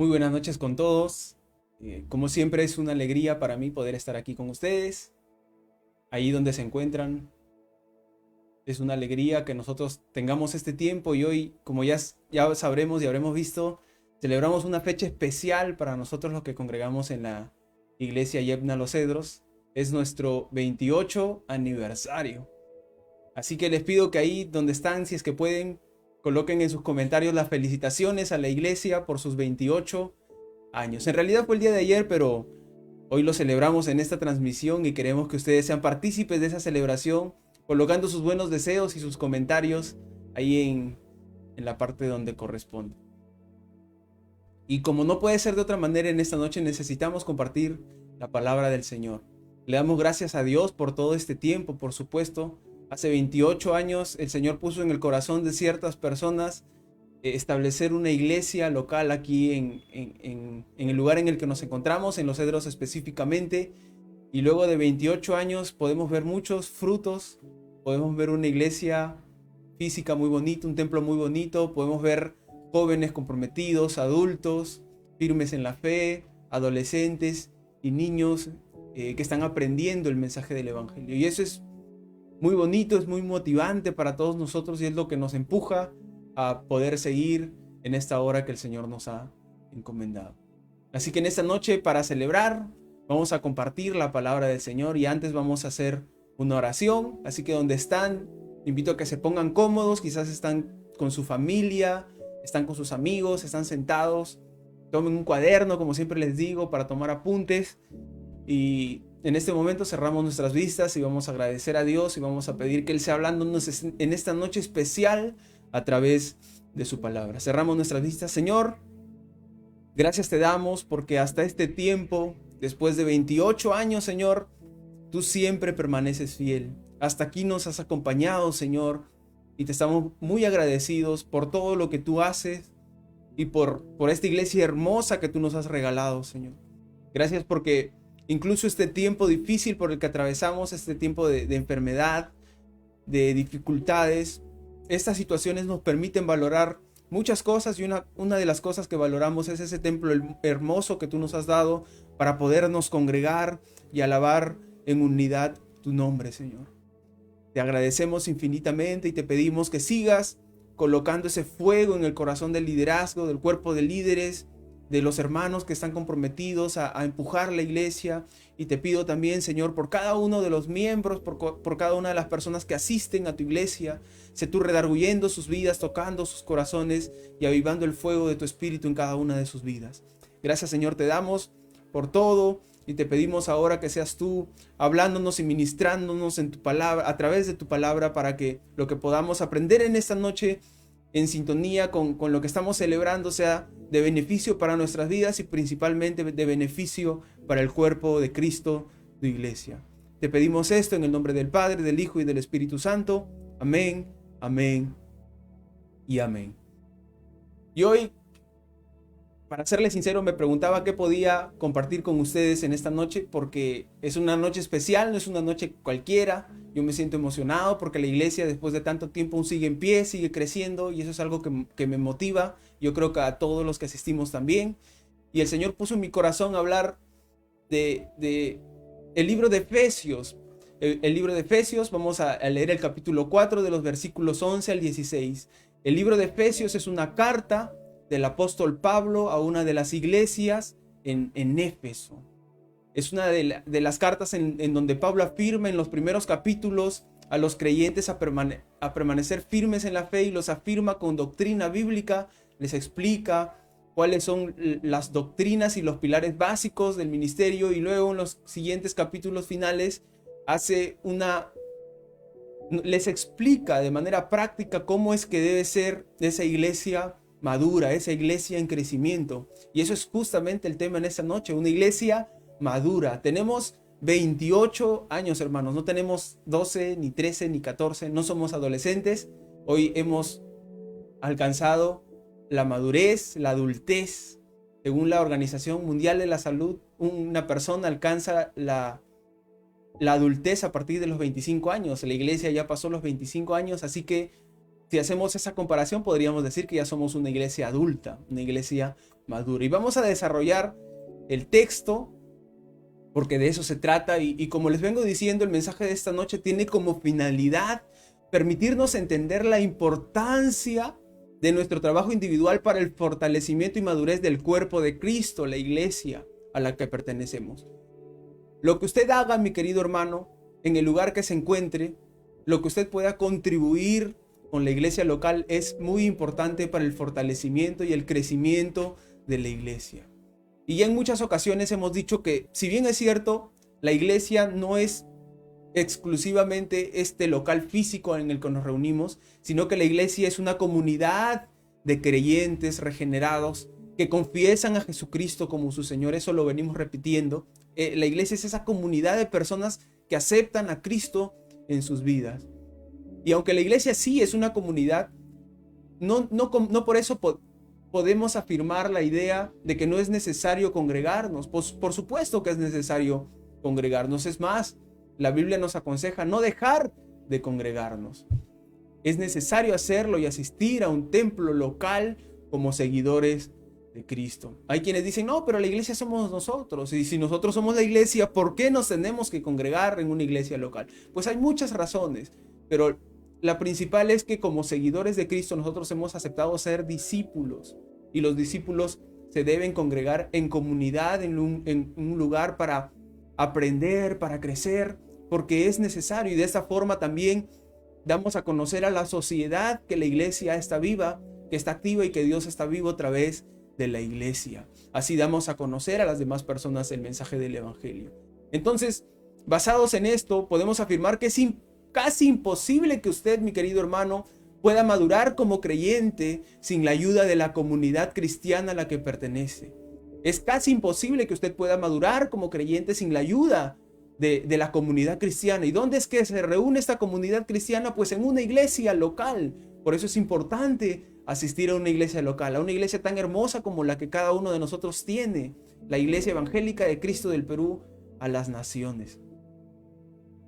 Muy buenas noches con todos. Como siempre es una alegría para mí poder estar aquí con ustedes, ahí donde se encuentran. Es una alegría que nosotros tengamos este tiempo y hoy, como ya sabremos y habremos visto, celebramos una fecha especial para nosotros los que congregamos en la iglesia Yebna Los Cedros. Es nuestro 28 aniversario. Así que les pido que ahí donde están, si es que pueden, coloquen en sus comentarios las felicitaciones a la iglesia por sus 28 años. En realidad fue el día de ayer, pero hoy lo celebramos en esta transmisión y queremos que ustedes sean partícipes de esa celebración, colocando sus buenos deseos y sus comentarios ahí en la parte donde corresponde. Y como no puede ser de otra manera en esta noche, necesitamos compartir la palabra del Señor. Le damos gracias a Dios por todo este tiempo, por supuesto. Hace 28 años el Señor puso en el corazón de ciertas personas establecer una iglesia local aquí en el lugar en el que nos encontramos, en Los Cedros específicamente. Y luego de 28 años podemos ver muchos frutos, podemos ver una iglesia física muy bonita, un templo muy bonito, podemos ver jóvenes comprometidos, adultos, firmes en la fe, adolescentes y niños que están aprendiendo el mensaje del Evangelio. Y eso es muy bonito, es muy motivante para todos nosotros y es lo que nos empuja a poder seguir en esta hora que el Señor nos ha encomendado. Así que en esta noche, para celebrar, vamos a compartir la palabra del Señor y antes vamos a hacer una oración. Así que donde están, invito a que se pongan cómodos, quizás están con su familia, están con sus amigos, están sentados. Tomen un cuaderno, como siempre les digo, para tomar apuntes. Y en este momento cerramos nuestras vistas y vamos a agradecer a Dios y vamos a pedir que Él sea hablándonos en esta noche especial a través de su palabra. Cerramos nuestras vistas. Señor, gracias te damos porque hasta este tiempo, después de 28 años, Señor, tú siempre permaneces fiel. Hasta aquí nos has acompañado, Señor, y te estamos muy agradecidos por todo lo que tú haces y por esta iglesia hermosa que tú nos has regalado, Señor. Gracias porque incluso este tiempo difícil por el que atravesamos, este tiempo de enfermedad, de dificultades, estas situaciones nos permiten valorar muchas cosas y una de las cosas que valoramos es ese templo hermoso que tú nos has dado para podernos congregar y alabar en unidad tu nombre, Señor. Te agradecemos infinitamente y te pedimos que sigas colocando ese fuego en el corazón del liderazgo, del cuerpo de líderes, de los hermanos que están comprometidos a empujar la iglesia. Y te pido también, Señor, por cada uno de los miembros, por cada una de las personas que asisten a tu iglesia, sé tú redarguyendo sus vidas, tocando sus corazones y avivando el fuego de tu espíritu en cada una de sus vidas. Gracias, Señor, te damos por todo y te pedimos ahora que seas tú hablándonos y ministrándonos en tu palabra, a través de tu palabra, para que lo que podamos aprender en esta noche en sintonía con lo que estamos celebrando sea de beneficio para nuestras vidas y principalmente de beneficio para el cuerpo de Cristo, tu iglesia. Te pedimos esto en el nombre del Padre, del Hijo y del Espíritu Santo. Amén, amén y amén. Y hoy, para serles sincero, me preguntaba qué podía compartir con ustedes en esta noche, porque es una noche especial, no es una noche cualquiera. Yo me siento emocionado porque la iglesia después de tanto tiempo aún sigue en pie, sigue creciendo y eso es algo que me motiva. Yo creo que a todos los que asistimos también. Y el Señor puso en mi corazón hablar de el libro de Efesios. El libro de Efesios, vamos a leer el capítulo 4 de los versículos 11 al 16. El libro de Efesios es una carta del apóstol Pablo a una de las iglesias en Éfeso. Es una de las cartas en donde Pablo afirma en los primeros capítulos a los creyentes a permanecer firmes en la fe y los afirma con doctrina bíblica, les explica cuáles son las doctrinas y los pilares básicos del ministerio y luego en los siguientes capítulos finales les explica de manera práctica cómo es que debe ser esa iglesia madura, esa iglesia en crecimiento. Y eso es justamente el tema en esta noche, una iglesia madura. Tenemos 28 años, hermanos, no tenemos 12, ni 13, ni 14, no somos adolescentes. Hoy hemos alcanzado la madurez, la adultez. Según la Organización Mundial de la Salud, una persona alcanza la adultez a partir de los 25 años. La iglesia ya pasó los 25 años, así que si hacemos esa comparación, podríamos decir que ya somos una iglesia adulta, una iglesia madura. Y vamos a desarrollar el texto, porque de eso se trata. Y como les vengo diciendo, el mensaje de esta noche tiene como finalidad permitirnos entender la importancia de nuestro trabajo individual para el fortalecimiento y madurez del cuerpo de Cristo, la iglesia a la que pertenecemos. Lo que usted haga, mi querido hermano, en el lugar que se encuentre, lo que usted pueda contribuir con la iglesia local es muy importante para el fortalecimiento y el crecimiento de la iglesia. Y ya en muchas ocasiones hemos dicho que, si bien es cierto, la iglesia no es exclusivamente este local físico en el que nos reunimos, sino que la iglesia es una comunidad de creyentes regenerados que confiesan a Jesucristo como su Señor. Eso lo venimos repitiendo. La iglesia es esa comunidad de personas que aceptan a Cristo en sus vidas. Y aunque la iglesia sí es una comunidad, no por eso podemos afirmar la idea de que no es necesario congregarnos. Pues, por supuesto que es necesario congregarnos. Es más, la Biblia nos aconseja no dejar de congregarnos. Es necesario hacerlo y asistir a un templo local como seguidores de Cristo. Hay quienes dicen, no, pero la iglesia somos nosotros. Y si nosotros somos la iglesia, ¿por qué nos tenemos que congregar en una iglesia local? Pues hay muchas razones, pero la principal es que como seguidores de Cristo nosotros hemos aceptado ser discípulos. Y los discípulos se deben congregar en comunidad, en un lugar para aprender, para crecer, porque es necesario. Y de esta forma también damos a conocer a la sociedad que la iglesia está viva, que está activa y que Dios está vivo a través de la iglesia. Así damos a conocer a las demás personas el mensaje del evangelio. Entonces, basados en esto, podemos afirmar que es casi imposible que usted, mi querido hermano, pueda madurar como creyente sin la ayuda de la comunidad cristiana a la que pertenece. Es casi imposible que usted pueda madurar como creyente sin la ayuda de la comunidad cristiana. ¿Y dónde es que se reúne esta comunidad cristiana? Pues en una iglesia local. Por eso es importante asistir a una iglesia local, a una iglesia tan hermosa como la que cada uno de nosotros tiene, la Iglesia Evangélica de Cristo del Perú a las naciones.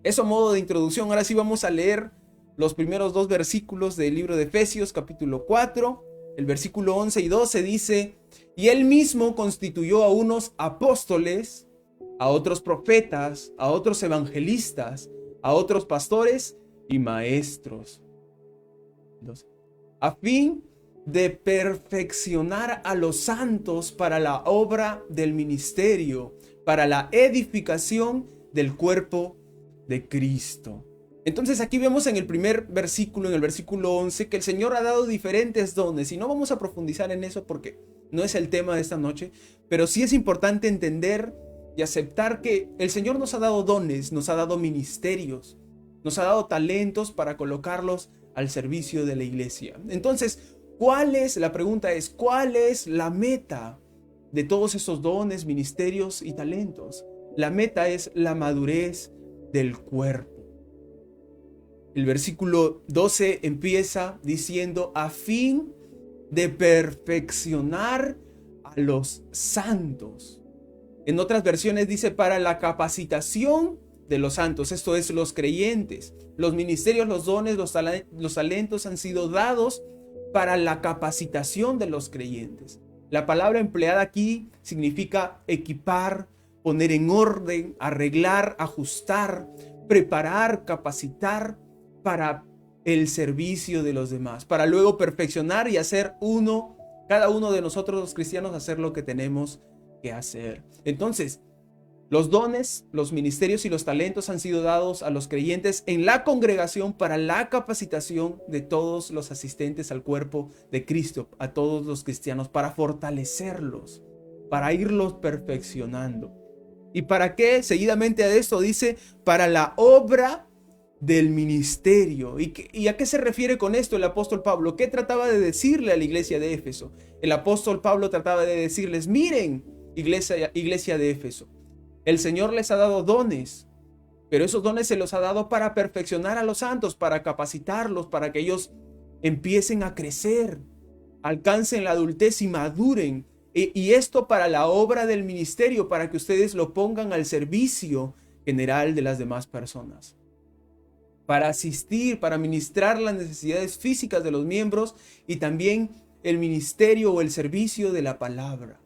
Eso a modo de introducción. Ahora sí vamos a leer los primeros dos versículos del libro de Efesios, capítulo 4. El versículo 11 y 12 dice: y él mismo constituyó a unos apóstoles, a otros profetas, a otros evangelistas, a otros pastores y maestros, a fin de perfeccionar a los santos para la obra del ministerio, para la edificación del cuerpo de Cristo. Entonces aquí vemos en el primer versículo, en el versículo 11, que el Señor ha dado diferentes dones, y no vamos a profundizar en eso porque no es el tema de esta noche, pero sí es importante entender y aceptar que el Señor nos ha dado dones, nos ha dado ministerios, nos ha dado talentos para colocarlos al servicio de la iglesia. Entonces, la pregunta es, ¿cuál es la meta de todos esos dones, ministerios y talentos? La meta es la madurez del cuerpo. El versículo 12 empieza diciendo: a fin de perfeccionar a los santos. En otras versiones dice: para la capacitación de los santos, esto es, los creyentes. Los ministerios, los dones, los talentos han sido dados para la capacitación de los creyentes. La palabra empleada aquí significa equipar, poner en orden, arreglar, ajustar, preparar, capacitar para el servicio de los demás, para luego perfeccionar y hacer cada uno de nosotros los cristianos, hacer lo que tenemos que hacer. Entonces, los dones, los ministerios y los talentos han sido dados a los creyentes en la congregación para la capacitación de todos los asistentes al cuerpo de Cristo, a todos los cristianos, para fortalecerlos, para irlos perfeccionando. ¿Y para qué? Seguidamente a esto dice: para la obra del ministerio. ¿Y a qué se refiere con esto el apóstol Pablo? ¿Qué trataba de decirle a la iglesia de Éfeso? El apóstol Pablo trataba de decirles: miren, iglesia de Éfeso, el Señor les ha dado dones, pero esos dones se los ha dado para perfeccionar a los santos, para capacitarlos, para que ellos empiecen a crecer, alcancen la adultez y maduren. Y esto para la obra del ministerio, para que ustedes lo pongan al servicio general de las demás personas. para asistir, para ministrar las necesidades físicas de los miembros y también el ministerio o el servicio de la palabra.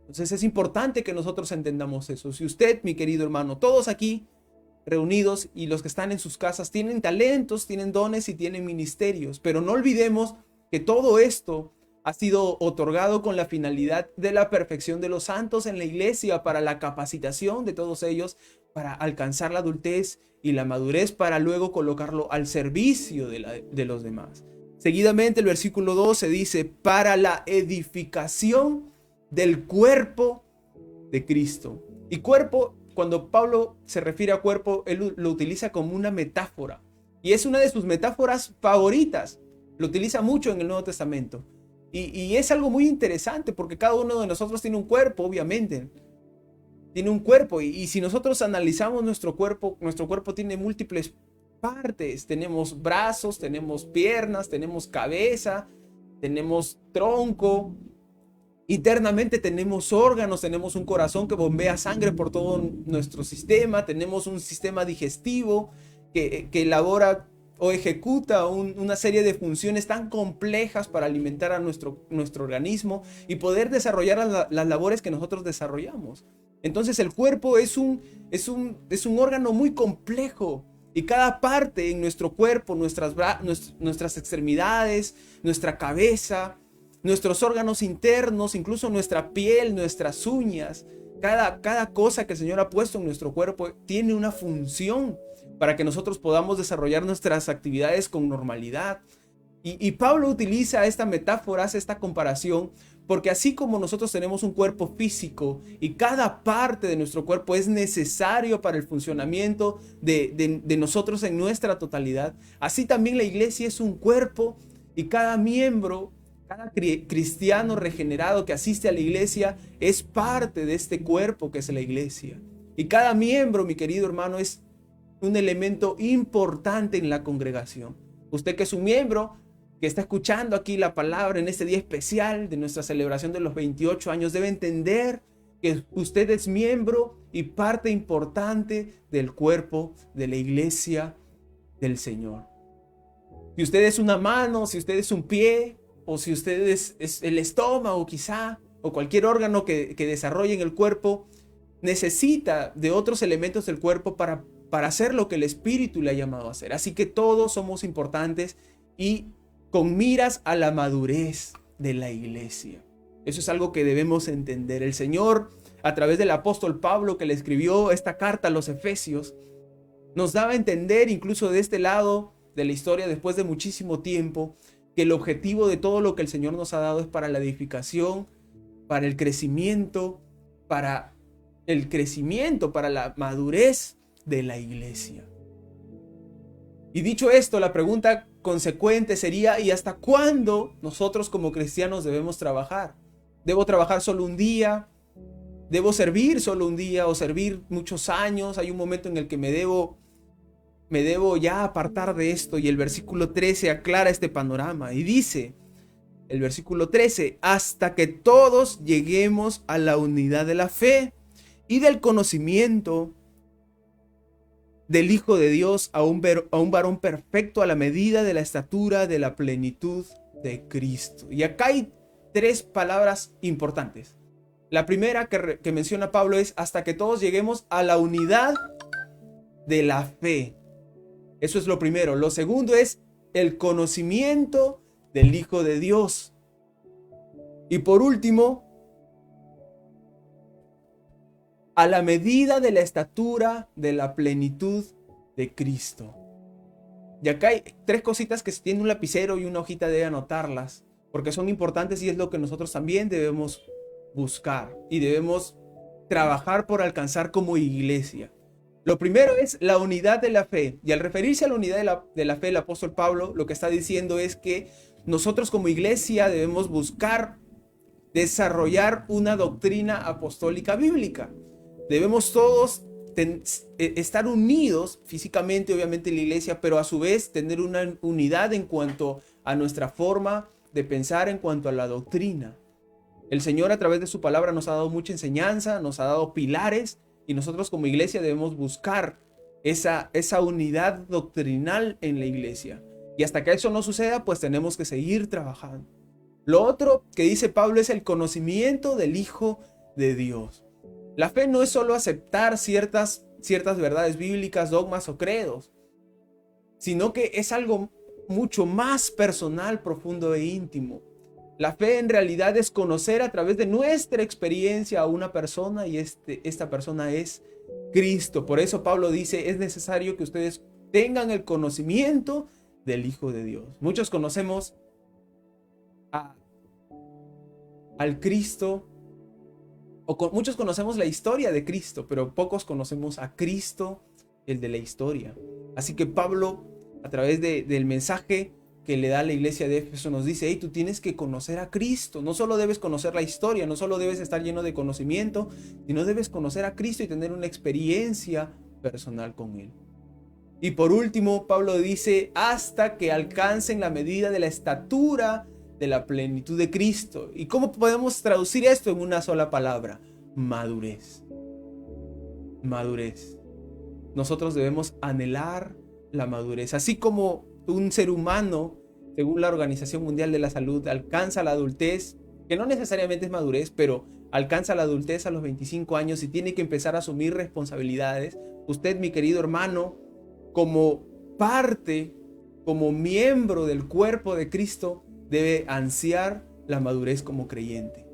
Entonces es importante que nosotros entendamos eso. Si usted, mi querido hermano, todos aquí reunidos y los que están en sus casas tienen talentos, tienen dones y tienen ministerios, pero no olvidemos que todo esto ha sido otorgado con la finalidad de la perfección de los santos en la iglesia, para la capacitación de todos ellos, para alcanzar la adultez y la madurez, para luego colocarlo al servicio de los demás. Seguidamente el versículo 12 dice, para la edificación del cuerpo de Cristo. Y cuerpo, cuando Pablo se refiere a cuerpo, él lo utiliza como una metáfora. Y es una de sus metáforas favoritas. Lo utiliza mucho en el Nuevo Testamento. Y es algo muy interesante porque cada uno de nosotros tiene un cuerpo, obviamente. Tiene un cuerpo. Y si nosotros analizamos nuestro cuerpo tiene múltiples partes. Tenemos brazos, tenemos piernas, tenemos cabeza, tenemos tronco. Internamente tenemos órganos, tenemos un corazón que bombea sangre por todo nuestro sistema, tenemos un sistema digestivo que elabora o ejecuta una serie de funciones tan complejas para alimentar a nuestro organismo y poder desarrollar las labores que nosotros desarrollamos. Entonces el cuerpo es un órgano muy complejo y cada parte en nuestro cuerpo, nuestras extremidades, nuestra cabeza, nuestros órganos internos, incluso nuestra piel, nuestras uñas, cada cosa que el Señor ha puesto en nuestro cuerpo tiene una función para que nosotros podamos desarrollar nuestras actividades con normalidad. Y Pablo utiliza esta metáfora, hace esta comparación, porque así como nosotros tenemos un cuerpo físico y cada parte de nuestro cuerpo es necesario para el funcionamiento de nosotros en nuestra totalidad, así también la iglesia es un cuerpo y cada miembro, cada cristiano regenerado que asiste a la iglesia es parte de este cuerpo que es la iglesia. Y cada miembro, mi querido hermano, es un elemento importante en la congregación. Usted que es un miembro, que está escuchando aquí la palabra en este día especial de nuestra celebración de los 28 años, debe entender que usted es miembro y parte importante del cuerpo de la iglesia del Señor. Si usted es una mano, si usted es un pie, o si usted es el estómago quizá, o cualquier órgano que desarrolle en el cuerpo, necesita de otros elementos del cuerpo para hacer lo que el Espíritu le ha llamado a hacer. Así que todos somos importantes y con miras a la madurez de la iglesia. Eso es algo que debemos entender. El Señor, a través del apóstol Pablo, que le escribió esta carta a los Efesios, nos daba a entender, incluso de este lado de la historia, después de muchísimo tiempo, que el objetivo de todo lo que el Señor nos ha dado es para la edificación, para el crecimiento, para la madurez de la iglesia. Y dicho esto, la pregunta consecuente sería: ¿y hasta cuándo nosotros como cristianos debemos trabajar? ¿Debo trabajar solo un día? ¿Debo servir solo un día o servir muchos años? Hay un momento en el que me debo ya apartar de esto. Y el versículo 13 aclara este panorama y dice, el versículo 13, hasta que todos lleguemos a la unidad de la fe y del conocimiento del Hijo de Dios, a un varón perfecto, a la medida de la estatura de la plenitud de Cristo. Y acá hay tres palabras importantes. La primera que menciona Pablo es hasta que todos lleguemos a la unidad de la fe. Eso es lo primero. Lo segundo es el conocimiento del Hijo de Dios. Y por último, a la medida de la estatura de la plenitud de Cristo. Y acá hay tres cositas que si tiene un lapicero y una hojita debe anotarlas, porque son importantes y es lo que nosotros también debemos buscar y debemos trabajar por alcanzar como iglesia. Lo primero es la unidad de la fe. Y al referirse a la unidad de la fe, el apóstol Pablo lo que está diciendo es que nosotros como iglesia debemos buscar desarrollar una doctrina apostólica bíblica. Debemos todos estar unidos físicamente, obviamente, en la iglesia, pero a su vez tener una unidad en cuanto a nuestra forma de pensar, en cuanto a la doctrina. El Señor a través de su palabra nos ha dado mucha enseñanza, nos ha dado pilares, y nosotros como iglesia debemos buscar esa unidad doctrinal en la iglesia. Y hasta que eso no suceda, pues tenemos que seguir trabajando. Lo otro que dice Pablo es el conocimiento del Hijo de Dios. La fe no es solo aceptar ciertas verdades bíblicas, dogmas o credos, sino que es algo mucho más personal, profundo e íntimo. La fe en realidad es conocer a través de nuestra experiencia a una persona, y esta persona es Cristo. Por eso Pablo dice, es necesario que ustedes tengan el conocimiento del Hijo de Dios. Muchos conocemos al Cristo, muchos conocemos la historia de Cristo, pero pocos conocemos a Cristo, el de la historia. Así que Pablo, a través del mensaje que le da a la iglesia de Éfeso, nos dice, hey, tú tienes que conocer a Cristo. No solo debes conocer la historia, no solo debes estar lleno de conocimiento, sino debes conocer a Cristo y tener una experiencia personal con Él. Y por último, Pablo dice, hasta que alcancen la medida de la estatura de la plenitud de Cristo. ¿Y cómo podemos traducir esto en una sola palabra? Madurez. Madurez. Nosotros debemos anhelar la madurez. Así como un ser humano, según la Organización Mundial de la Salud, alcanza la adultez, que no necesariamente es madurez, pero alcanza la adultez a los 25 años y tiene que empezar a asumir responsabilidades. Usted, mi querido hermano, como parte, como miembro del cuerpo de Cristo, debe ansiar la madurez como creyente.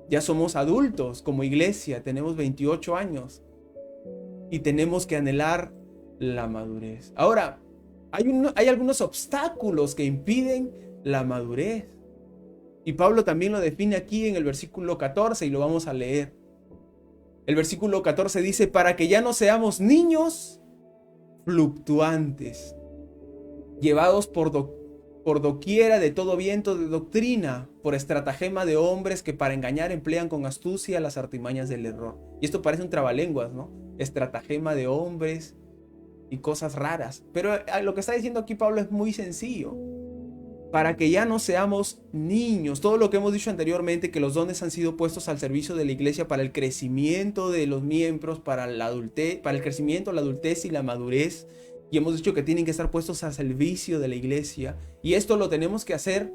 Ya somos adultos como iglesia, tenemos 28 años y tenemos que anhelar la madurez. Ahora, hay algunos obstáculos que impiden la madurez. Y Pablo también lo define aquí en el versículo 14 y lo vamos a leer. El versículo 14 dice, para que ya no seamos niños fluctuantes, llevados por doquiera de todo viento de doctrina, por estratagema de hombres que para engañar emplean con astucia las artimañas del error. Y esto parece un trabalenguas, ¿no? Estratagema de hombres y cosas raras. Pero lo que está diciendo aquí Pablo es muy sencillo. Para que ya no seamos niños. Todo lo que hemos dicho anteriormente, que los dones han sido puestos al servicio de la iglesia para el crecimiento de los miembros, para la adultez, para el crecimiento, la adultez y la madurez. Y hemos dicho que tienen que estar puestos al servicio de la iglesia. Y esto lo tenemos que hacer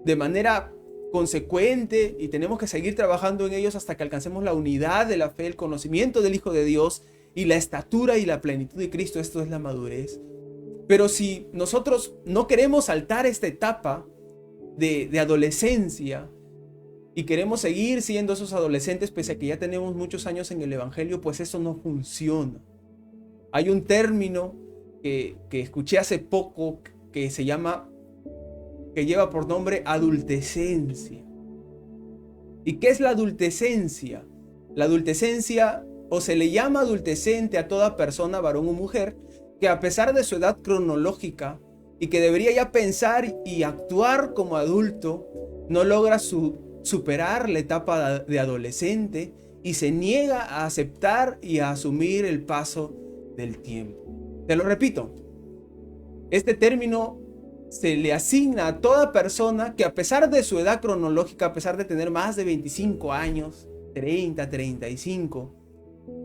de manera consecuente y tenemos que seguir trabajando en ellos hasta que alcancemos la unidad de la fe, el conocimiento del Hijo de Dios y la estatura y la plenitud de Cristo. Esto es la madurez. Pero si nosotros no queremos saltar esta etapa de adolescencia y queremos seguir siendo esos adolescentes pese a que ya tenemos muchos años en el evangelio, pues eso no funciona. Hay un término que escuché hace poco que lleva por nombre adultescencia. ¿Y qué es la adultescencia? La adultescencia, o se le llama adultescente a toda persona, varón o mujer, que a pesar de su edad cronológica y que debería ya pensar y actuar como adulto, no logra superar la etapa de adolescente y se niega a aceptar y a asumir el paso del tiempo. Te lo repito, este término se le asigna a toda persona que a pesar de su edad cronológica, a pesar de tener más de 25 años, 30, 35,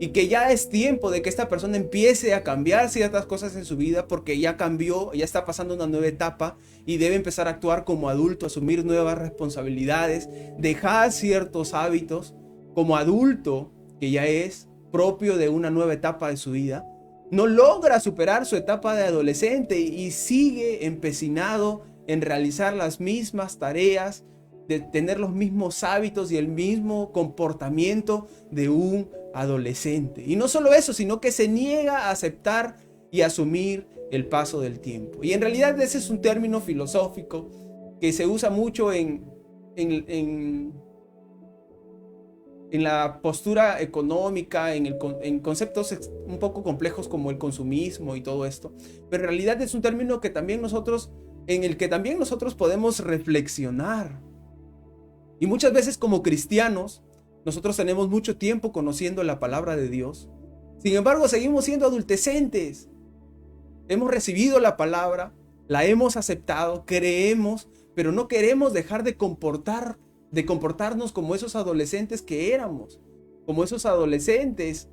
y que ya es tiempo de que esta persona empiece a cambiar ciertas cosas en su vida porque ya cambió, ya está pasando una nueva etapa y debe empezar a actuar como adulto, asumir nuevas responsabilidades, dejar ciertos hábitos como adulto que ya es propio de una nueva etapa de su vida. No logra superar su etapa de adolescente y sigue empecinado en realizar las mismas tareas, de tener los mismos hábitos y el mismo comportamiento de un adolescente. Y no solo eso, sino que se niega a aceptar y asumir el paso del tiempo. Y en realidad ese es un término filosófico que se usa mucho en la postura económica, en conceptos un poco complejos como el consumismo y todo esto. Pero en realidad es un término que también en el que también nosotros podemos reflexionar. Y muchas veces como cristianos, nosotros tenemos mucho tiempo conociendo la palabra de Dios. Sin embargo, seguimos siendo adultecentes. Hemos recibido la palabra, la hemos aceptado, creemos, pero no queremos dejar de comportarnos como esos adolescentes que éramos, como esos adolescentes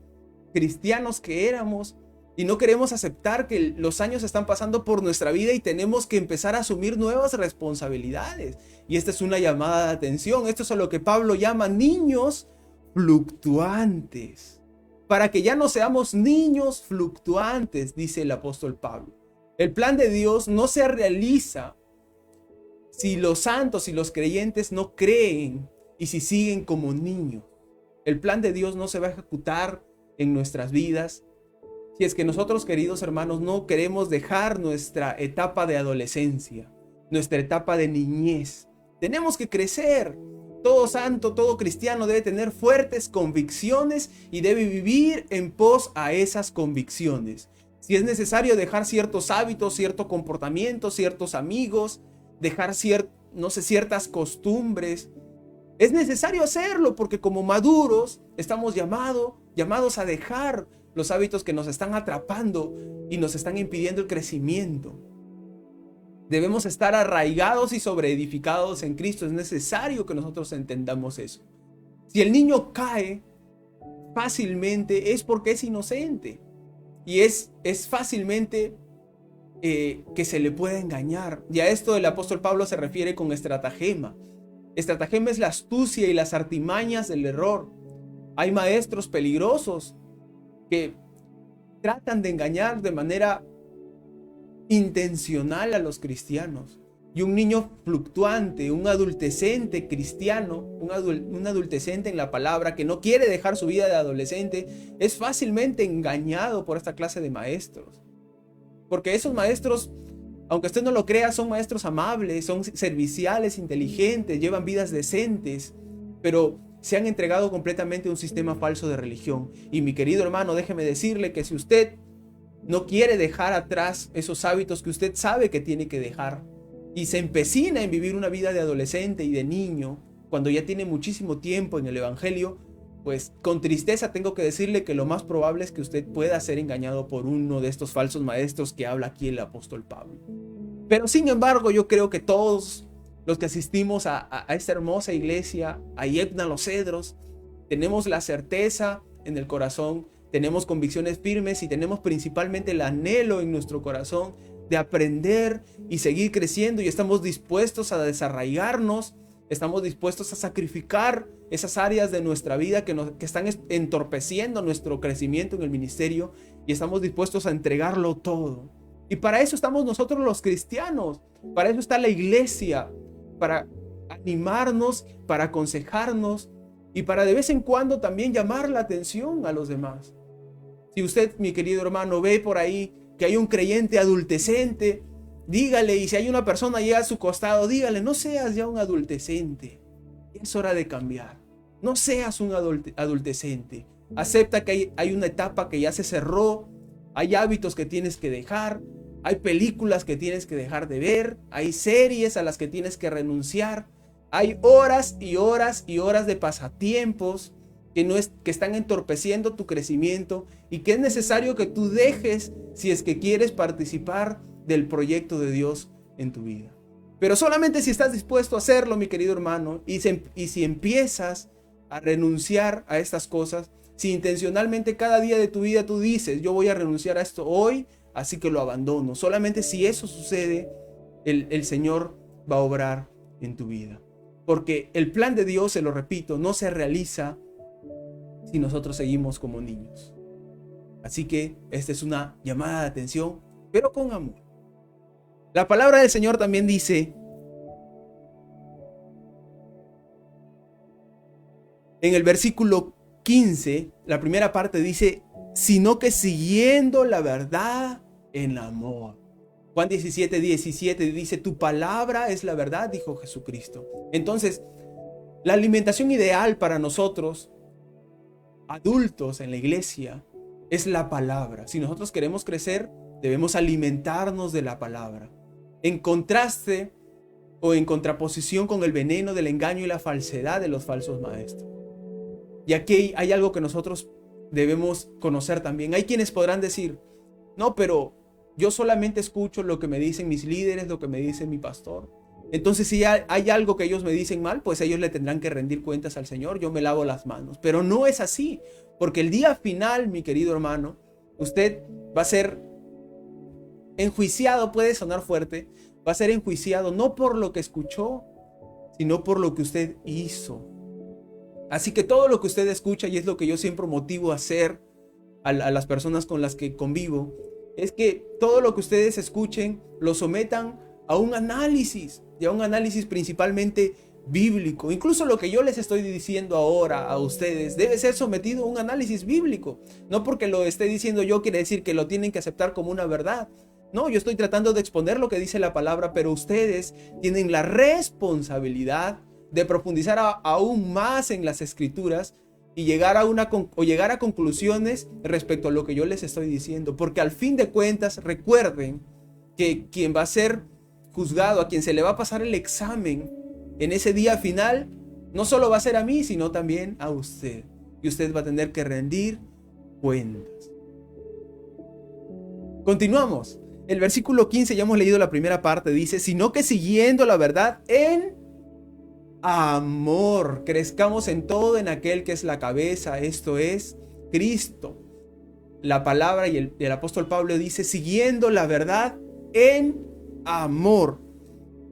cristianos que éramos, Y no queremos aceptar que los años están pasando por nuestra vida y tenemos que empezar a asumir nuevas responsabilidades. Y esta es una llamada de atención. Esto es a lo que Pablo llama niños fluctuantes. Para que ya no seamos niños fluctuantes, dice el apóstol Pablo. El plan de Dios no se realiza si los santos y los creyentes no creen y si siguen como niños. El plan de Dios no se va a ejecutar en nuestras vidas si es que nosotros, queridos hermanos, no queremos dejar nuestra etapa de adolescencia, nuestra etapa de niñez. Tenemos que crecer. Todo santo, todo cristiano debe tener fuertes convicciones y debe vivir en pos a esas convicciones. Si es necesario dejar ciertos hábitos, cierto comportamiento, ciertos amigos, dejar ciertas costumbres, es necesario hacerlo porque como maduros estamos llamados a dejar los hábitos que nos están atrapando y nos están impidiendo el crecimiento. Debemos estar arraigados y sobreedificados en Cristo. Es necesario que nosotros entendamos eso. Si el niño cae fácilmente es porque es inocente y es fácilmente que se le puede engañar. Y a esto el apóstol Pablo se refiere con estratagema. Estratagema es la astucia y las artimañas del error. Hay maestros peligrosos que tratan de engañar de manera intencional a los cristianos. Y un niño fluctuante, un adultecente cristiano, un adultecente en la palabra que no quiere dejar su vida de adolescente, es fácilmente engañado por esta clase de maestros. Porque esos maestros, aunque usted no lo crea, son maestros amables, son serviciales, inteligentes, llevan vidas decentes, pero se han entregado completamente a un sistema falso de religión. Y mi querido hermano, déjeme decirle que si usted no quiere dejar atrás esos hábitos que usted sabe que tiene que dejar y se empecina en vivir una vida de adolescente y de niño, cuando ya tiene muchísimo tiempo en el evangelio, pues con tristeza tengo que decirle que lo más probable es que usted pueda ser engañado por uno de estos falsos maestros que habla aquí el apóstol Pablo. Pero sin embargo, yo creo que todos los que asistimos a esta hermosa iglesia, a Yepna Los Cedros, tenemos la certeza en el corazón, tenemos convicciones firmes y tenemos principalmente el anhelo en nuestro corazón de aprender y seguir creciendo, y estamos dispuestos a desarraigarnos, estamos dispuestos a sacrificar esas áreas de nuestra vida que están entorpeciendo nuestro crecimiento en el ministerio, y estamos dispuestos a entregarlo todo. Y para eso estamos nosotros los cristianos, para eso está la iglesia, para animarnos, para aconsejarnos y para de vez en cuando también llamar la atención a los demás. Si usted, mi querido hermano, ve por ahí que hay un creyente adultecente, dígale, y si hay una persona allá a su costado, dígale, no seas ya un adultecente, es hora de cambiar, no seas un adultecente, acepta que hay una etapa que ya se cerró, hay hábitos que tienes que dejar, hay películas que tienes que dejar de ver, hay series a las que tienes que renunciar, hay horas y horas y horas de pasatiempos que están entorpeciendo tu crecimiento y que es necesario que tú dejes si es que quieres participar del proyecto de Dios en tu vida. Pero solamente si estás dispuesto a hacerlo, mi querido hermano, y si empiezas a renunciar a estas cosas, si intencionalmente cada día de tu vida tú dices, yo voy a renunciar a esto hoy, así que lo abandono. Solamente si eso sucede, el Señor va a obrar en tu vida. Porque el plan de Dios, se lo repito, no se realiza si nosotros seguimos como niños. Así que esta es una llamada de atención, pero con amor. La palabra del Señor también dice en el versículo 15, la primera parte dice, sino que siguiendo la verdad en amor. Juan 17:17 dice, tu palabra es la verdad, dijo Jesucristo. Entonces, la alimentación ideal para nosotros, adultos en la iglesia, es la palabra. Si nosotros queremos crecer, debemos alimentarnos de la palabra. En contraste o en contraposición con el veneno del engaño y la falsedad de los falsos maestros. Y aquí hay algo que nosotros debemos conocer también. Hay quienes podrán decir, no, pero yo solamente escucho lo que me dicen mis líderes, lo que me dice mi pastor. Entonces si hay algo que ellos me dicen mal, pues ellos le tendrán que rendir cuentas al Señor. Yo me lavo las manos. Pero no es así, porque el día final, mi querido hermano, usted va a ser enjuiciado, puede sonar fuerte, va a ser enjuiciado no por lo que escuchó, sino por lo que usted hizo. Así que todo lo que usted escucha, y es lo que yo siempre motivo a hacer a las personas con las que convivo, es que todo lo que ustedes escuchen lo sometan a un análisis, y a un análisis principalmente bíblico. Incluso lo que yo les estoy diciendo ahora a ustedes debe ser sometido a un análisis bíblico. No porque lo esté diciendo yo quiere decir que lo tienen que aceptar como una verdad. No, yo estoy tratando de exponer lo que dice la palabra, pero ustedes tienen la responsabilidad de profundizar aún más en las escrituras y llegar a conclusiones respecto a lo que yo les estoy diciendo. Porque al fin de cuentas, recuerden que quien va a ser juzgado, a quien se le va a pasar el examen en ese día final, no solo va a ser a mí, sino también a usted. Y usted va a tener que rendir cuentas. Continuamos. El versículo 15, ya hemos leído la primera parte, dice, sino que siguiendo la verdad en amor, crezcamos en todo en aquel que es la cabeza, esto es Cristo. La palabra y el apóstol Pablo dice, siguiendo la verdad en amor.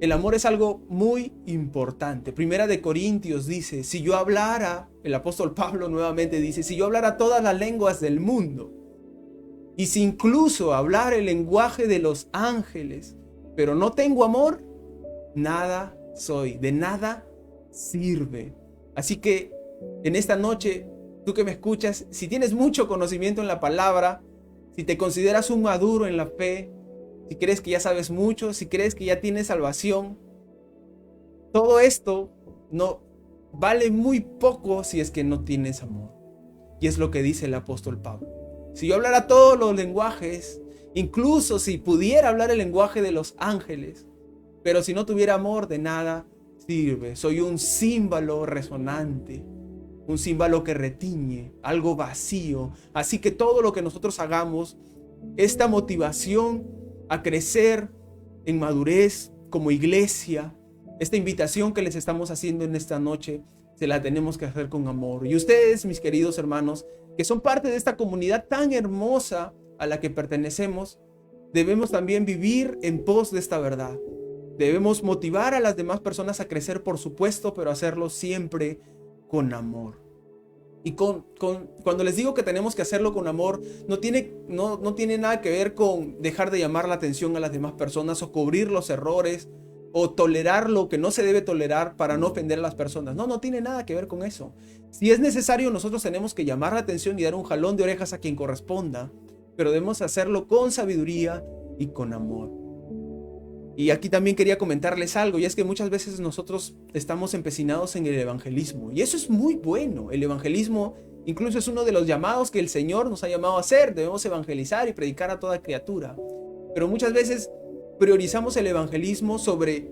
El amor es algo muy importante. Primera de Corintios dice, si yo hablara, el apóstol Pablo nuevamente dice, si yo hablara todas las lenguas del mundo, y si incluso hablar el lenguaje de los ángeles, pero no tengo amor, nada soy, de nada sirve. Así que en esta noche, tú que me escuchas, si tienes mucho conocimiento en la palabra, si te consideras un maduro en la fe, si crees que ya sabes mucho, si crees que ya tienes salvación, todo esto no vale muy poco si es que no tienes amor. Y es lo que dice el apóstol Pablo. Si yo hablara todos los lenguajes, incluso si pudiera hablar el lenguaje de los ángeles, pero si no tuviera amor, de nada sirve. Soy un címbalo resonante, un címbalo que retiñe, algo vacío. Así que todo lo que nosotros hagamos, esta motivación a crecer en madurez como iglesia, esta invitación que les estamos haciendo en esta noche, se la tenemos que hacer con amor. Y ustedes, mis queridos hermanos, que son parte de esta comunidad tan hermosa a la que pertenecemos, debemos también vivir en pos de esta verdad. Debemos motivar a las demás personas a crecer, por supuesto, pero hacerlo siempre con amor. Y cuando les digo que tenemos que hacerlo con amor, no tiene nada que ver con dejar de llamar la atención a las demás personas o cubrir los errores o tolerar lo que no se debe tolerar para no ofender a las personas. No tiene nada que ver con eso. Si es necesario, nosotros tenemos que llamar la atención y dar un jalón de orejas a quien corresponda, pero debemos hacerlo con sabiduría y con amor. Y aquí también quería comentarles algo, y es que muchas veces nosotros estamos empecinados en el evangelismo, y eso es muy bueno. El evangelismo incluso es uno de los llamados que el Señor nos ha llamado a hacer. Debemos evangelizar y predicar a toda criatura, pero muchas veces priorizamos el evangelismo sobre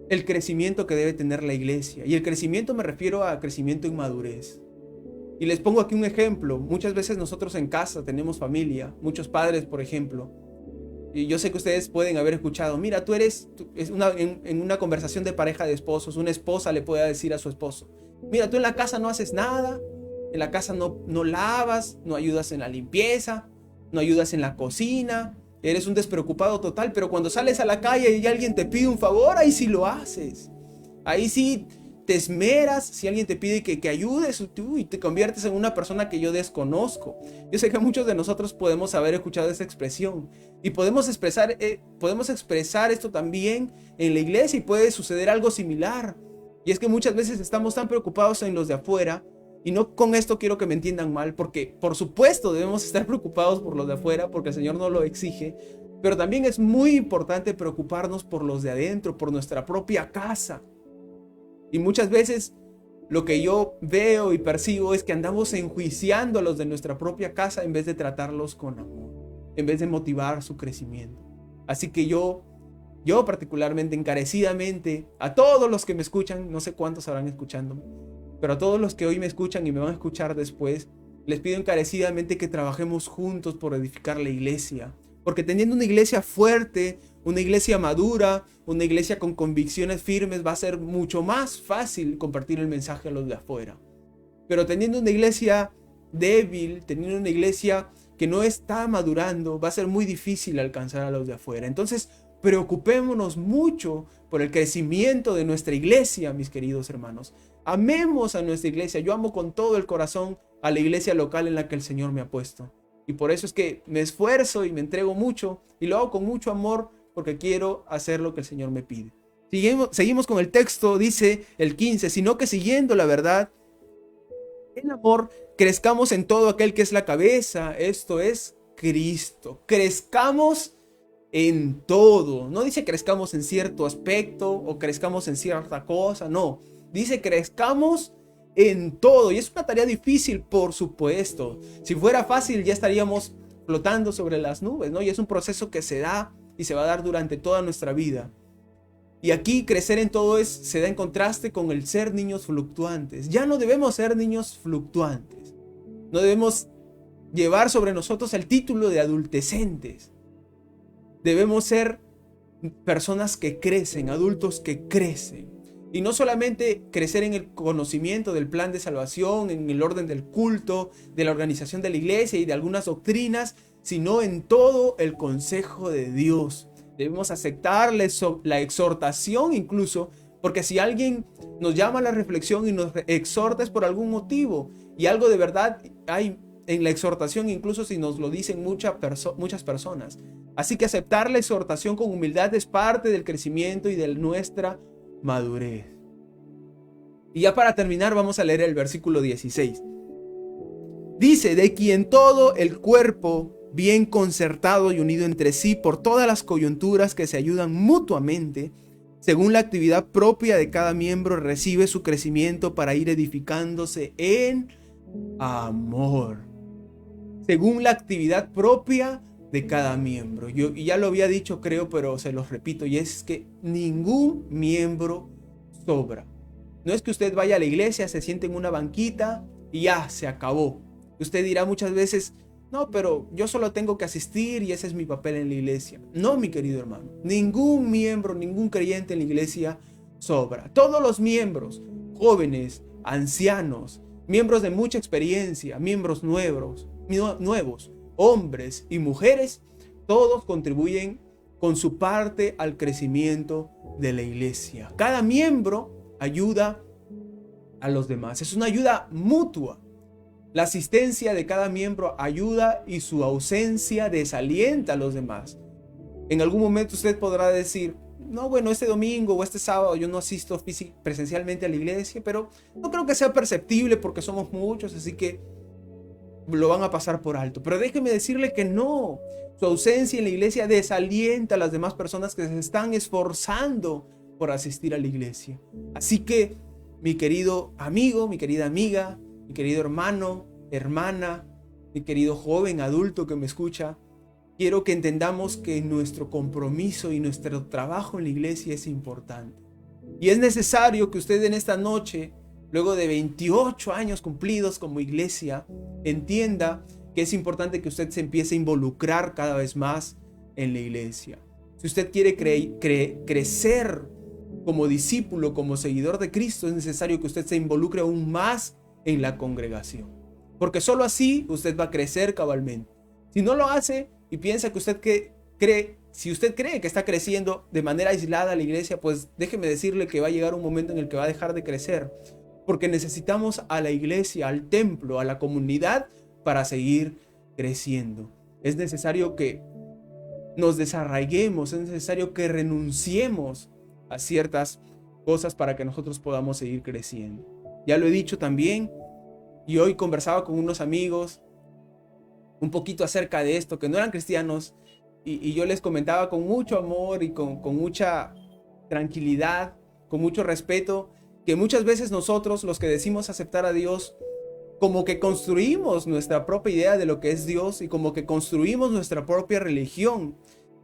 el crecimiento que debe tener la iglesia, y el crecimiento me refiero a crecimiento en madurez. Y les pongo aquí un ejemplo. Muchas veces nosotros en casa tenemos familia, muchos padres, por ejemplo. Y yo sé que ustedes pueden haber escuchado, mira, en una conversación de pareja de esposos, una esposa le puede decir a su esposo, mira, tú en la casa no haces nada, en la casa no lavas, no ayudas en la limpieza, no ayudas en la cocina, eres un despreocupado total, pero cuando sales a la calle y alguien te pide un favor, ahí sí lo haces, ahí sí te esmeras. Si alguien te pide que ayudes, tú, y te conviertes en una persona que yo desconozco. Yo sé que muchos de nosotros podemos haber escuchado esa expresión y podemos expresar esto también en la iglesia, y puede suceder algo similar. Y es que muchas veces estamos tan preocupados en los de afuera, y no con esto quiero que me entiendan mal, porque por supuesto debemos estar preocupados por los de afuera, porque el Señor nos lo exige, pero también es muy importante preocuparnos por los de adentro, por nuestra propia casa. Y muchas veces lo que yo veo y percibo es que andamos enjuiciando a los de nuestra propia casa en vez de tratarlos con amor, en vez de motivar su crecimiento. Así que yo particularmente, encarecidamente, a todos los que me escuchan, no sé cuántos habrán escuchándome, pero a todos los que hoy me escuchan y me van a escuchar después, les pido encarecidamente que trabajemos juntos por edificar la iglesia. Porque teniendo una iglesia fuerte, una iglesia madura, una iglesia con convicciones firmes, va a ser mucho más fácil compartir el mensaje a los de afuera. Pero teniendo una iglesia débil, teniendo una iglesia que no está madurando, va a ser muy difícil alcanzar a los de afuera. Entonces, preocupémonos mucho por el crecimiento de nuestra iglesia, mis queridos hermanos. Amemos a nuestra iglesia. Yo amo con todo el corazón a la iglesia local en la que el Señor me ha puesto. Y por eso es que me esfuerzo y me entrego mucho y lo hago con mucho amor porque quiero hacer lo que el Señor me pide. Seguimos con el texto, dice el 15, sino que siguiendo la verdad, en amor, crezcamos en todo aquel que es la cabeza, esto es Cristo. Crezcamos en todo. No dice crezcamos en cierto aspecto o crezcamos en cierta cosa, no. Dice crezcamos en todo. Y es una tarea difícil, por supuesto. Si fuera fácil ya estaríamos flotando sobre las nubes, ¿no? Y es un proceso que se da y se va a dar durante toda nuestra vida. Y aquí crecer en todo se da en contraste con el ser niños fluctuantes. Ya no debemos ser niños fluctuantes. No debemos llevar sobre nosotros el título de adultecentes. Debemos ser personas que crecen, adultos que crecen. Y no solamente crecer en el conocimiento del plan de salvación, en el orden del culto, de la organización de la iglesia y de algunas doctrinas, sino en todo el consejo de Dios. Debemos aceptar la exhortación incluso, porque si alguien nos llama a la reflexión y nos exhorta es por algún motivo. Y algo de verdad hay en la exhortación, incluso si nos lo dicen muchas personas. Así que aceptar la exhortación con humildad es parte del crecimiento y de nuestra madurez. Y ya para terminar vamos a leer el versículo 16. Dice, de quien todo el cuerpo, bien concertado y unido entre sí por todas las coyunturas que se ayudan mutuamente, según la actividad propia de cada miembro, recibe su crecimiento para ir edificándose en amor. Según la actividad propia de cada miembro. Yo ya lo había dicho, creo, pero se los repito, y es que ningún miembro sobra. No es que usted vaya a la iglesia, se siente en una banquita y ya, se acabó. Usted dirá muchas veces, no, pero yo solo tengo que asistir y ese es mi papel en la iglesia. No, mi querido hermano, ningún miembro, ningún creyente en la iglesia sobra. Todos los miembros, jóvenes, ancianos, miembros de mucha experiencia, miembros nuevos, hombres y mujeres, todos contribuyen con su parte al crecimiento de la iglesia. Cada miembro ayuda a los demás. Es una ayuda mutua. La asistencia de cada miembro ayuda y su ausencia desalienta a los demás. En algún momento usted podrá decir, no, bueno, este domingo o este sábado yo no asisto presencialmente a la iglesia, pero no creo que sea perceptible porque somos muchos, así que lo van a pasar por alto. Pero déjeme decirle que no. Su ausencia en la iglesia desalienta a las demás personas que se están esforzando por asistir a la iglesia. Así que, mi querido amigo, mi querida amiga, mi querido hermano, hermana, mi querido joven, adulto que me escucha, quiero que entendamos que nuestro compromiso y nuestro trabajo en la iglesia es importante. Y es necesario que usted en esta noche, luego de 28 años cumplidos como iglesia, entienda que es importante que usted se empiece a involucrar cada vez más en la iglesia. Si usted quiere crecer como discípulo, como seguidor de Cristo, es necesario que usted se involucre aún más en la congregación. Porque solo así usted va a crecer cabalmente. Si no lo hace y piensa que si usted cree que está creciendo de manera aislada la iglesia, pues déjeme decirle que va a llegar un momento en el que va a dejar de crecer. Porque necesitamos a la iglesia, al templo, a la comunidad para seguir creciendo. Es necesario que nos desarraiguemos, es necesario que renunciemos a ciertas cosas para que nosotros podamos seguir creciendo. Ya lo he dicho también, y hoy conversaba con unos amigos un poquito acerca de esto, que no eran cristianos, y yo les comentaba con mucho amor y con mucha tranquilidad, con mucho respeto, que muchas veces nosotros, los que decimos aceptar a Dios, como que construimos nuestra propia idea de lo que es Dios y como que construimos nuestra propia religión.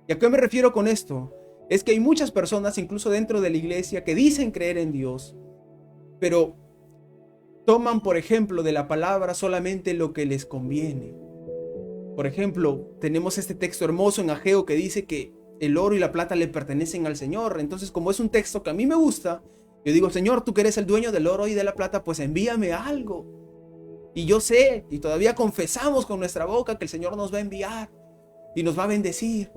¿Y a qué me refiero con esto? Es que hay muchas personas, incluso dentro de la iglesia, que dicen creer en Dios, pero toman, por ejemplo, de la palabra solamente lo que les conviene. Por ejemplo, tenemos este texto hermoso en Ageo que dice que el oro y la plata le pertenecen al Señor. Entonces, como es un texto que a mí me gusta, yo digo, Señor, tú que eres el dueño del oro y de la plata, pues envíame algo. Y yo sé, y todavía confesamos con nuestra boca que el Señor nos va a enviar y nos va a bendecir.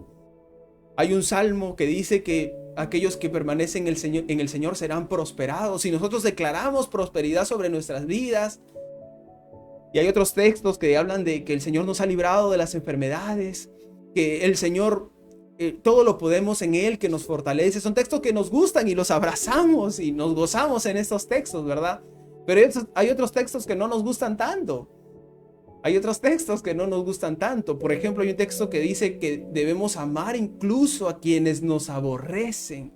Hay un salmo que dice que aquellos que permanecen en el Señor serán prosperados, y nosotros declaramos prosperidad sobre nuestras vidas. Y hay otros textos que hablan de que el Señor nos ha librado de las enfermedades, que el Señor, todo lo podemos en Él, que nos fortalece. Son textos que nos gustan y los abrazamos y nos gozamos en estos textos, ¿verdad? Pero hay otros textos que no nos gustan tanto. Hay otros textos que no nos gustan tanto. Por ejemplo, hay un texto que dice que debemos amar incluso a quienes nos aborrecen.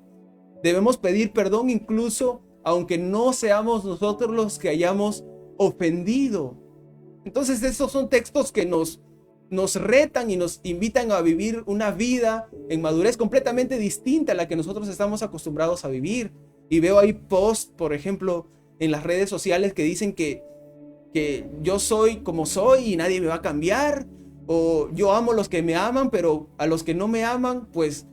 Debemos pedir perdón incluso aunque no seamos nosotros los que hayamos ofendido. Entonces, estos son textos que nos retan y nos invitan a vivir una vida en madurez completamente distinta a la que nosotros estamos acostumbrados a vivir. Y veo ahí posts, por ejemplo, en las redes sociales que dicen que yo soy como soy y nadie me va a cambiar, o yo amo a los que me aman, pero a los que no me aman pues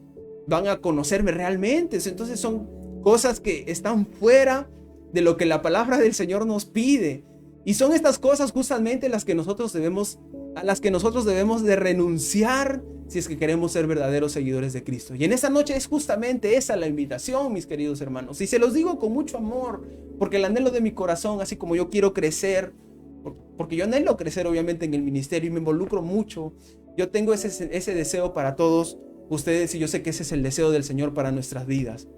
van a conocerme realmente. Entonces son cosas que están fuera de lo que la palabra del Señor nos pide, y son estas cosas justamente a las que nosotros debemos de renunciar si es que queremos ser verdaderos seguidores de Cristo. Y en esta noche es justamente esa la invitación, mis queridos hermanos, y se los digo con mucho amor, porque el anhelo de mi corazón, así como yo quiero crecer, porque yo anhelo crecer obviamente en el ministerio y me involucro mucho, yo tengo ese deseo para todos ustedes, y yo sé que ese es el deseo del Señor para nuestras vidas.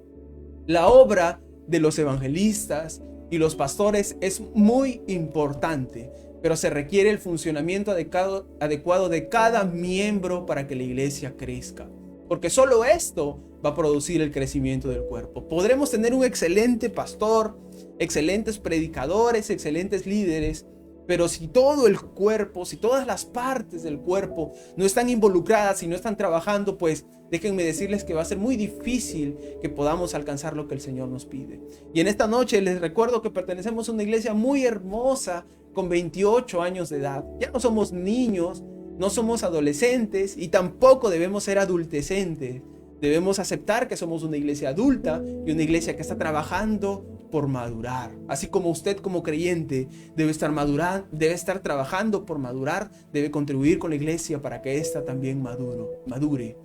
La obra de los evangelistas y los pastores es muy importante, pero se requiere el funcionamiento adecuado de cada miembro para que la iglesia crezca, porque solo esto va a producir el crecimiento del cuerpo. Podremos tener un excelente pastor, excelentes predicadores, excelentes líderes, pero si todo el cuerpo, si todas las partes del cuerpo no están involucradas y no están trabajando, pues déjenme decirles que va a ser muy difícil que podamos alcanzar lo que el Señor nos pide. Y en esta noche les recuerdo que pertenecemos a una iglesia muy hermosa con 28 años de edad. Ya no somos niños, no somos adolescentes y tampoco debemos ser adultecentes. Debemos aceptar que somos una iglesia adulta y una iglesia que está trabajando por madurar. Así como usted como creyente debe estar trabajando por madurar, debe contribuir con la iglesia para que ésta también madure.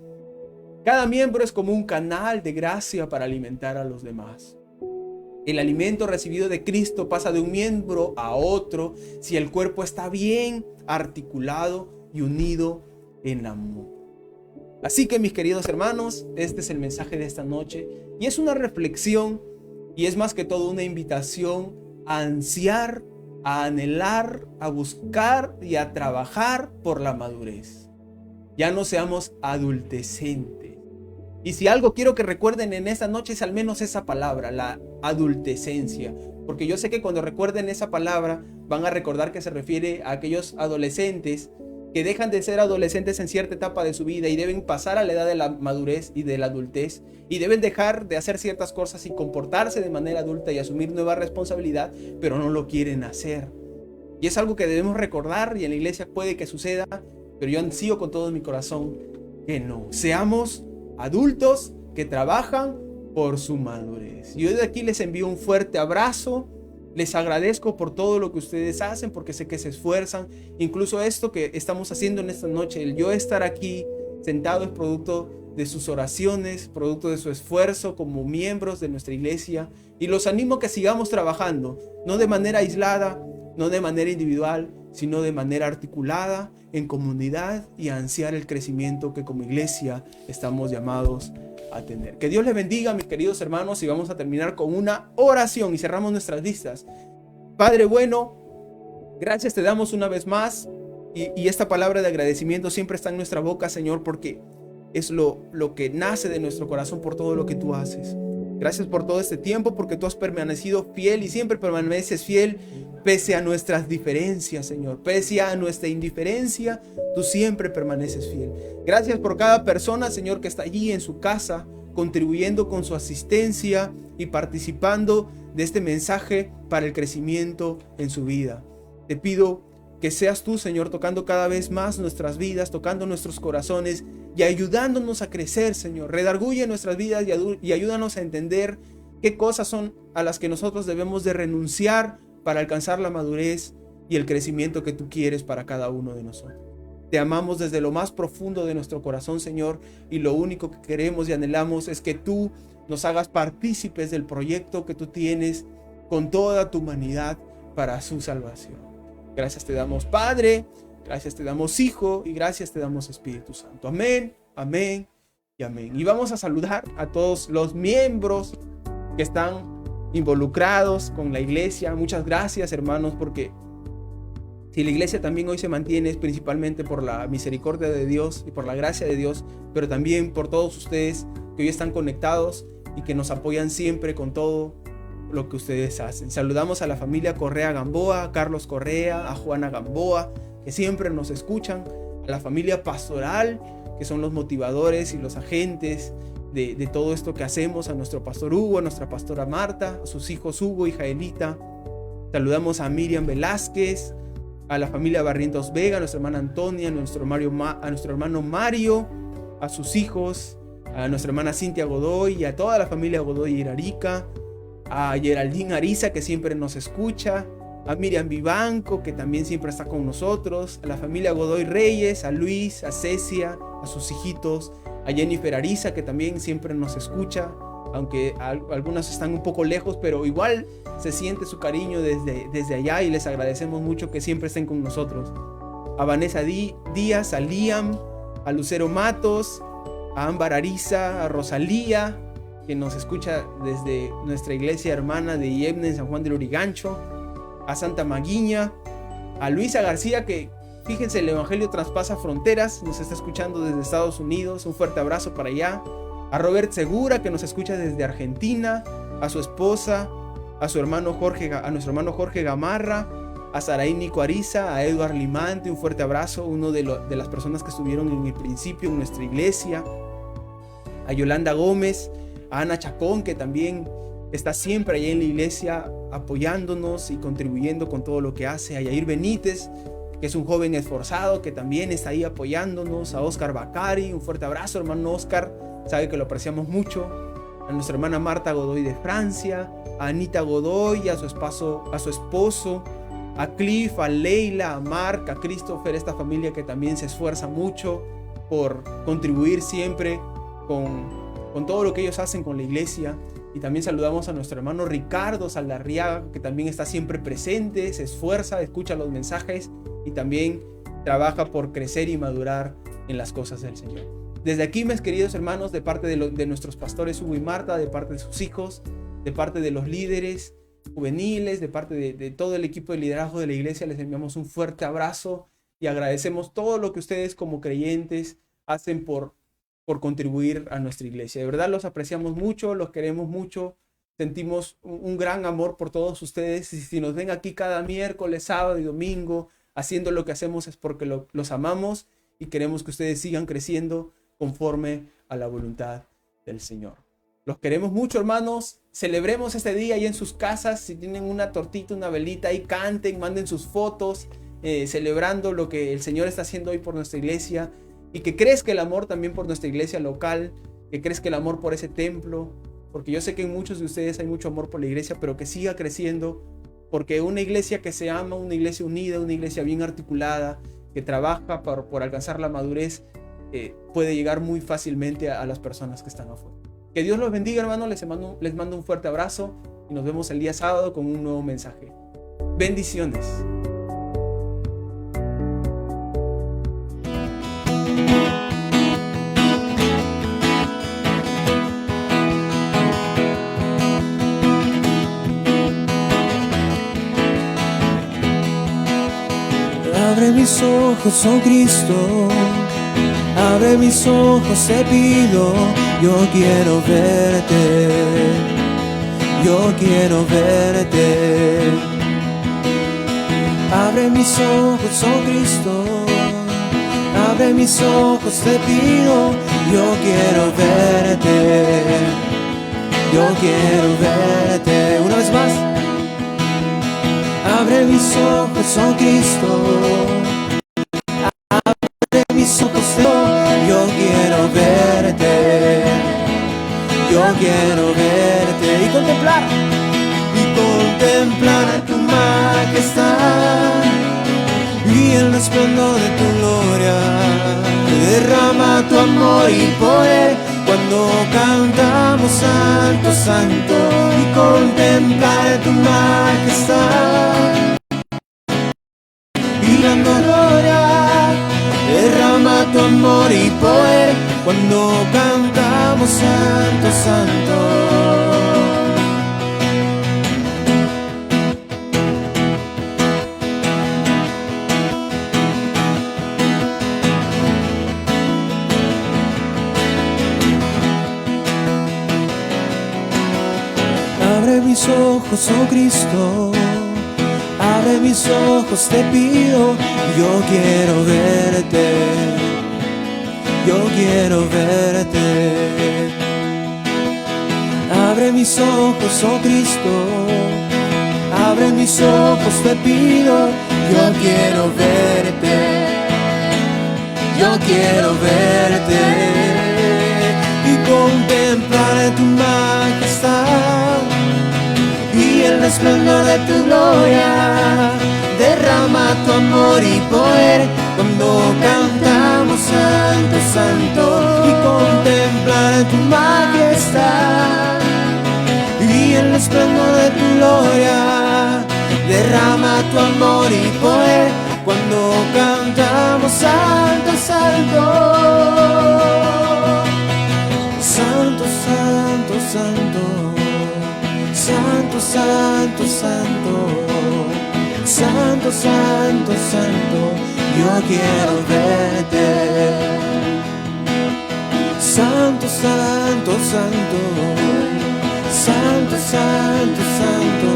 Cada miembro es como un canal de gracia para alimentar a los demás. El alimento recibido de Cristo pasa de un miembro a otro si el cuerpo está bien articulado y unido en amor. Así que, mis queridos hermanos, este es el mensaje de esta noche, y es una reflexión, y es más que todo una invitación a ansiar, a anhelar, a buscar y a trabajar por la madurez. Ya no seamos adultecentes. Y si algo quiero que recuerden en esta noche es al menos esa palabra, la adultescencia. Porque yo sé que cuando recuerden esa palabra van a recordar que se refiere a aquellos adolescentes que dejan de ser adolescentes en cierta etapa de su vida y deben pasar a la edad de la madurez y de la adultez, y deben dejar de hacer ciertas cosas y comportarse de manera adulta y asumir nueva responsabilidad, pero no lo quieren hacer. Y es algo que debemos recordar, y en la iglesia puede que suceda, pero yo ansío con todo mi corazón que no. Seamos adultos que trabajan por su madurez. Y hoy de aquí les envío un fuerte abrazo. Les agradezco por todo lo que ustedes hacen, porque sé que se esfuerzan. Incluso esto que estamos haciendo en esta noche, el yo estar aquí sentado, es producto de sus oraciones, producto de su esfuerzo como miembros de nuestra iglesia. Y los animo a que sigamos trabajando, no de manera aislada, no de manera individual, sino de manera articulada, en comunidad, y a ansiar el crecimiento que como iglesia estamos llamados a tener. Que Dios les bendiga, mis queridos hermanos, y vamos a terminar con una oración y cerramos nuestras listas. Padre bueno, gracias te damos una vez más, y esta palabra de agradecimiento siempre está en nuestra boca, Señor, porque es lo que nace de nuestro corazón por todo lo que tú haces. Gracias por todo este tiempo, porque tú has permanecido fiel y siempre permaneces fiel pese a nuestras diferencias, Señor. Pese a nuestra indiferencia, tú siempre permaneces fiel. Gracias por cada persona, Señor, que está allí en su casa, contribuyendo con su asistencia y participando de este mensaje para el crecimiento en su vida. Te pido que seas tú, Señor, tocando cada vez más nuestras vidas, tocando nuestros corazones y ayudándonos a crecer, Señor. Redarguye nuestras vidas y ayúdanos a entender qué cosas son a las que nosotros debemos de renunciar para alcanzar la madurez y el crecimiento que tú quieres para cada uno de nosotros. Te amamos desde lo más profundo de nuestro corazón, Señor, y lo único que queremos y anhelamos es que tú nos hagas partícipes del proyecto que tú tienes con toda tu humanidad para su salvación. Gracias te damos, Padre, gracias te damos, Hijo, y gracias te damos, Espíritu Santo. Amén, amén y amén. Y vamos a saludar a todos los miembros que están involucrados con la iglesia. Muchas gracias, hermanos, porque si la iglesia también hoy se mantiene es principalmente por la misericordia de Dios y por la gracia de Dios, pero también por todos ustedes que hoy están conectados y que nos apoyan siempre con todo lo que ustedes hacen. Saludamos a la familia Correa Gamboa, a Carlos Correa, a Juana Gamboa, que siempre nos escuchan, a la familia pastoral, que son los motivadores y los agentes de todo esto que hacemos, a nuestro pastor Hugo, a nuestra pastora Marta, a sus hijos Hugo y Jaelita. Saludamos a Miriam Velázquez, a la familia Barrientos Vega, a nuestra hermana Antonia, a nuestro hermano Mario, a sus hijos, a nuestra hermana Cintia Godoy y a toda la familia Godoy y Irarica, a Geraldine Ariza, que siempre nos escucha, a Miriam Vivanco, que también siempre está con nosotros, a la familia Godoy Reyes, a Luis, a Cecia, a sus hijitos, a Jennifer Ariza, que también siempre nos escucha, aunque algunas están un poco lejos, pero igual se siente su cariño desde allá y les agradecemos mucho que siempre estén con nosotros. A Vanessa Díaz, a Liam, a Lucero Matos, a Ámbar Ariza, a Rosalía, que nos escucha desde nuestra iglesia hermana de Yebne en San Juan del Urigancho, a Santa Maguiña, a Luisa García, que fíjense, el Evangelio traspasa fronteras, nos está escuchando desde Estados Unidos, un fuerte abrazo para allá. A Robert Segura, que nos escucha desde Argentina, a su esposa, a nuestro hermano Jorge Gamarra, a Saraí Nico Ariza, a Eduard Limante, un fuerte abrazo, uno de las personas que estuvieron en el principio en nuestra iglesia, a Yolanda Gómez, a Ana Chacón, que también está siempre allá en la iglesia apoyándonos y contribuyendo con todo lo que hace, a Yair Benítez, que es un joven esforzado que también está ahí apoyándonos, a Oscar Bacari, un fuerte abrazo, hermano Oscar, sabe que lo apreciamos mucho, a nuestra hermana Marta Godoy de Francia, a Anita Godoy, a su esposo, a Cliff, a Leila, a Mark, a Christopher, esta familia que también se esfuerza mucho por contribuir siempre con todo lo que ellos hacen con la iglesia. Y también saludamos a nuestro hermano Ricardo Saldarriaga, que también está siempre presente, se esfuerza, escucha los mensajes y también trabaja por crecer y madurar en las cosas del Señor. Desde aquí, mis queridos hermanos, de parte de nuestros pastores Hugo y Marta, de parte de sus hijos, de parte de los líderes juveniles, de parte de todo el equipo de liderazgo de la iglesia, les enviamos un fuerte abrazo y agradecemos todo lo que ustedes como creyentes hacen por contribuir a nuestra iglesia. De verdad los apreciamos mucho, los queremos mucho, sentimos un gran amor por todos ustedes y si nos ven aquí cada miércoles, sábado y domingo haciendo lo que hacemos es porque los amamos y queremos que ustedes sigan creciendo conforme a la voluntad del Señor. Los queremos mucho, hermanos. Celebremos este día ahí en sus casas. Si tienen una tortita, una velita, ahí canten, manden sus fotos, celebrando lo que el Señor está haciendo hoy por nuestra iglesia. Y que crezca el amor también por nuestra iglesia local, que crezca el amor por ese templo, porque yo sé que en muchos de ustedes hay mucho amor por la iglesia, pero que siga creciendo, porque una iglesia que se ama, una iglesia unida, una iglesia bien articulada, que trabaja por alcanzar la madurez, puede llegar muy fácilmente a las personas que están afuera. Que Dios los bendiga, hermanos, les mando un fuerte abrazo y nos vemos el día sábado con un nuevo mensaje. Bendiciones. Abre mis ojos, oh Cristo, abre mis ojos, te pido, yo quiero verte, yo quiero verte. Abre mis ojos, oh Cristo, abre mis ojos, te pido, yo quiero verte, yo quiero verte. Una vez más. Abre mis ojos, oh Cristo, abre mis ojos, yo quiero verte, yo quiero verte y contemplar tu majestad. el resplandor de tu gloria. Derrama tu amor y poder cuando cantamos Santo, Santo, y contemplar tu majestad. Y dando gloria, derrama tu amor y poder cuando cantamos Santo, Santo. Abre mis ojos, oh Cristo, abre mis ojos, te pido, yo quiero verte, yo quiero verte. Abre mis ojos, oh Cristo, abre mis ojos, te pido, yo quiero verte, yo quiero verte y contemplar tu majestad y el resplandor de tu gloria. Derrama tu amor y poder cuando cantamos Santo, Santo, y contemplar tu majestad y el resplandor de tu gloria. Derrama tu amor y poder cuando cantamos Santo, Santo. Santo, Santo, Santo, Santo, Santo, Santo, Santo, Santo, Santo, yo quiero verte. Santo, Santo, Santo, Santo, Santo, Santo,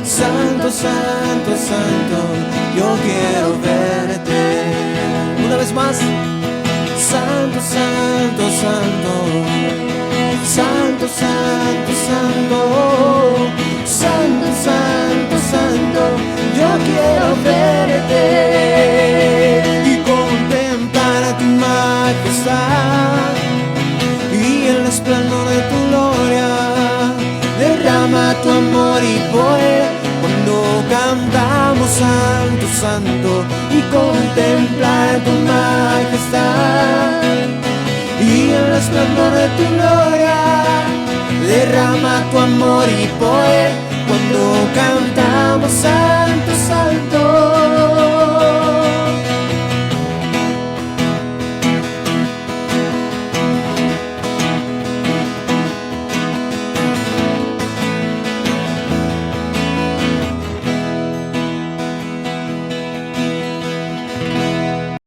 Santo, Santo, Santo, yo quiero verte. Una vez más. Santo, Santo, Santo, Santo, Santo, Santo, Santo, Santo, Santo, yo quiero verte y contemplar tu majestad y el resplandor de tu gloria. Derrama tu amor y poder cuando cantamos Santo, Santo, y contemplar tu majestad y el resplandor de tu gloria. Derrama tu amor y poder cuando cantamos Santo,